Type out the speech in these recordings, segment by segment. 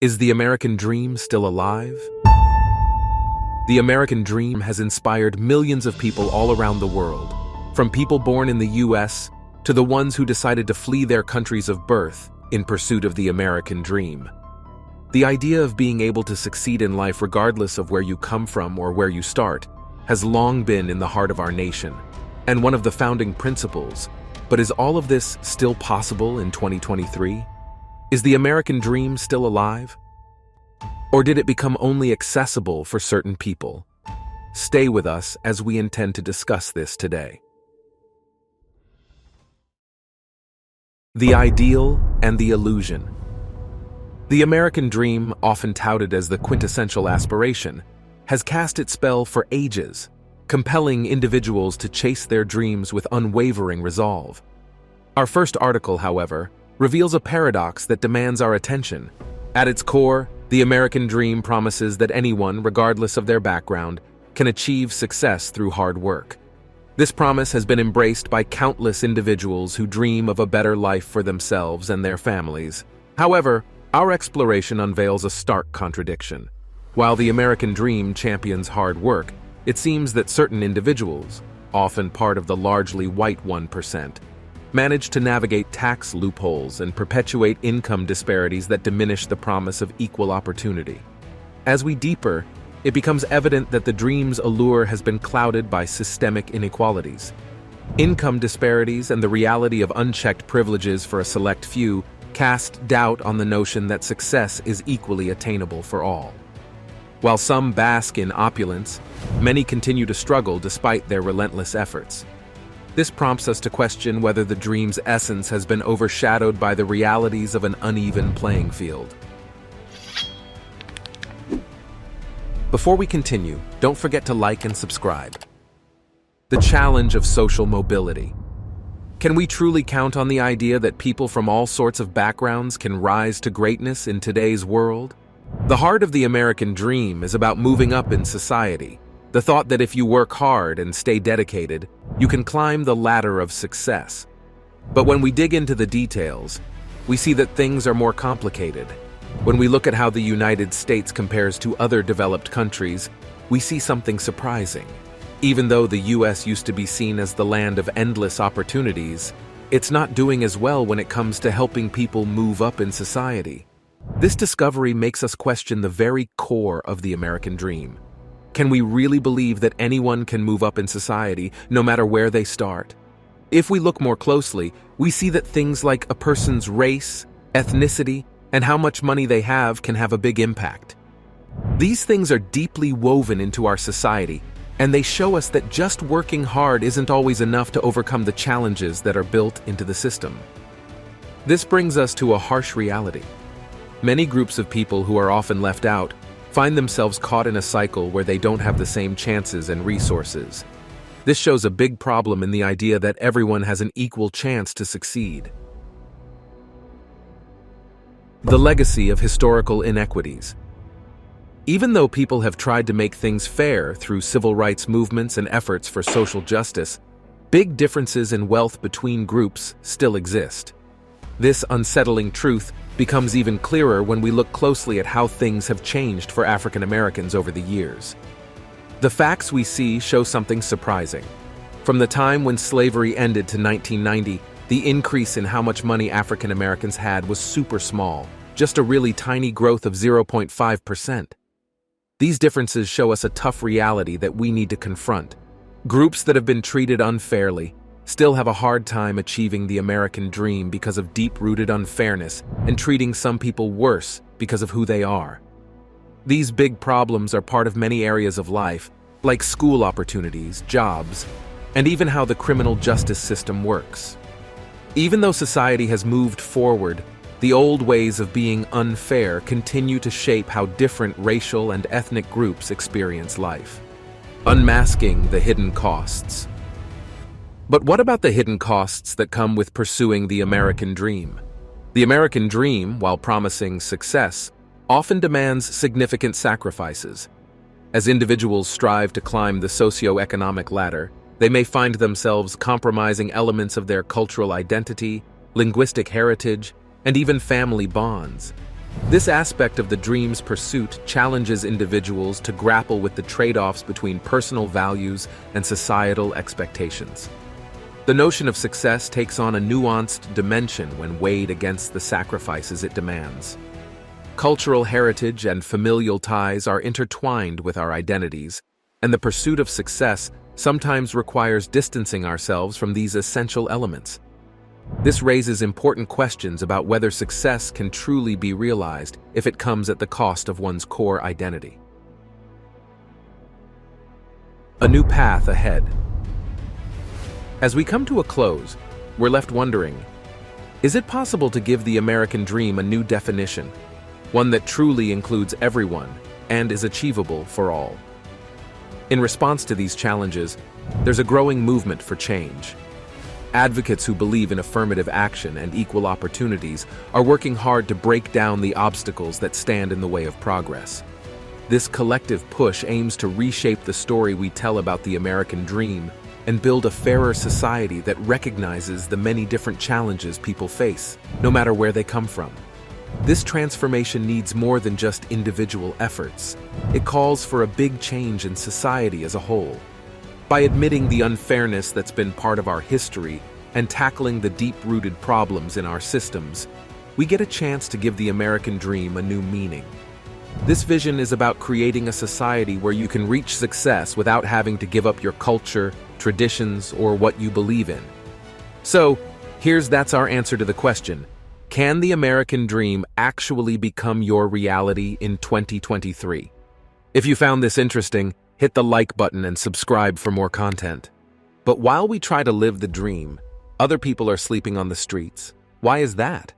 Is the American dream still alive? The American dream has inspired millions of people all around the world, from people born in the US to the ones who decided to flee their countries of birth in pursuit of the American dream. The idea of being able to succeed in life regardless of where you come from or where you start has long been in the heart of our nation, and one of the founding principles. But is all of this still possible in 2023? Is the American dream still alive? Or did it become only accessible for certain people? Stay with us as we intend to discuss this today. The ideal and the illusion. The American dream, often touted as the quintessential aspiration, has cast its spell for ages, compelling individuals to chase their dreams with unwavering resolve. Our first article, however, reveals a paradox that demands our attention. At its core, the American dream promises that anyone, regardless of their background, can achieve success through hard work. This promise has been embraced by countless individuals who dream of a better life for themselves and their families. However, our exploration unveils a stark contradiction. While the American dream champions hard work, it seems that certain individuals, often part of the largely white 1%, manage to navigate tax loopholes and perpetuate income disparities that diminish the promise of equal opportunity. As we deeper, it becomes evident that the dream's allure has been clouded by systemic inequalities. Income disparities and the reality of unchecked privileges for a select few cast doubt on the notion that success is equally attainable for all. While some bask in opulence, many continue to struggle despite their relentless efforts. This prompts us to question whether the dream's essence has been overshadowed by the realities of an uneven playing field. Before we continue, don't forget to like and subscribe. The challenge of social mobility. Can we truly count on the idea that people from all sorts of backgrounds can rise to greatness in today's world? The heart of the American dream is about moving up in society. The thought that if you work hard and stay dedicated, you can climb the ladder of success. But when we dig into the details, we see that things are more complicated. When we look at how the United States compares to other developed countries, we see something surprising. Even though the US used to be seen as the land of endless opportunities, it's not doing as well when it comes to helping people move up in society. This discovery makes us question the very core of the American dream. Can we really believe that anyone can move up in society, no matter where they start? If we look more closely, we see that things like a person's race, ethnicity, and how much money they have can have a big impact. These things are deeply woven into our society, and they show us that just working hard isn't always enough to overcome the challenges that are built into the system. This brings us to a harsh reality. Many groups of people who are often left out find themselves caught in a cycle where they don't have the same chances and resources. This shows a big problem in the idea that everyone has an equal chance to succeed. The legacy of historical inequities. Even though people have tried to make things fair through civil rights movements and efforts for social justice, big differences in wealth between groups still exist. This unsettling truth becomes even clearer when we look closely at how things have changed for African Americans over the years. The facts we see show something surprising. From the time when slavery ended to 1990, the increase in how much money African Americans had was super small, just a really tiny growth of 0.5%. These differences show us a tough reality that we need to confront. Groups that have been treated unfairly still have a hard time achieving the American dream because of deep-rooted unfairness and treating some people worse because of who they are. These big problems are part of many areas of life, like school opportunities, jobs, and even how the criminal justice system works. Even though society has moved forward, the old ways of being unfair continue to shape how different racial and ethnic groups experience life. Unmasking the hidden costs. But what about the hidden costs that come with pursuing the American dream? The American dream, while promising success, often demands significant sacrifices. As individuals strive to climb the socio-economic ladder, they may find themselves compromising elements of their cultural identity, linguistic heritage, and even family bonds. This aspect of the dream's pursuit challenges individuals to grapple with the trade-offs between personal values and societal expectations. The notion of success takes on a nuanced dimension when weighed against the sacrifices it demands. Cultural heritage and familial ties are intertwined with our identities, and the pursuit of success sometimes requires distancing ourselves from these essential elements. This raises important questions about whether success can truly be realized if it comes at the cost of one's core identity. A new path ahead. As we come to a close, we're left wondering, is it possible to give the American dream a new definition, one that truly includes everyone and is achievable for all? In response to these challenges, there's a growing movement for change. Advocates who believe in affirmative action and equal opportunities are working hard to break down the obstacles that stand in the way of progress. This collective push aims to reshape the story we tell about the American dream and build a fairer society that recognizes the many different challenges people face, no matter where they come from. This transformation needs more than just individual efforts. It calls for a big change in society as a whole. By admitting the unfairness that's been part of our history and tackling the deep-rooted problems in our systems, we get a chance to give the American dream a new meaning. This vision is about creating a society where you can reach success without having to give up your culture, traditions, or what you believe in. So, that's our answer to the question: can the American dream actually become your reality in 2023? If you found this interesting, hit the like button and subscribe for more content. But while we try to live the dream, other people are sleeping on the streets. Why is that?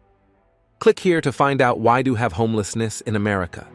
Click here to find out why do have homelessness in America.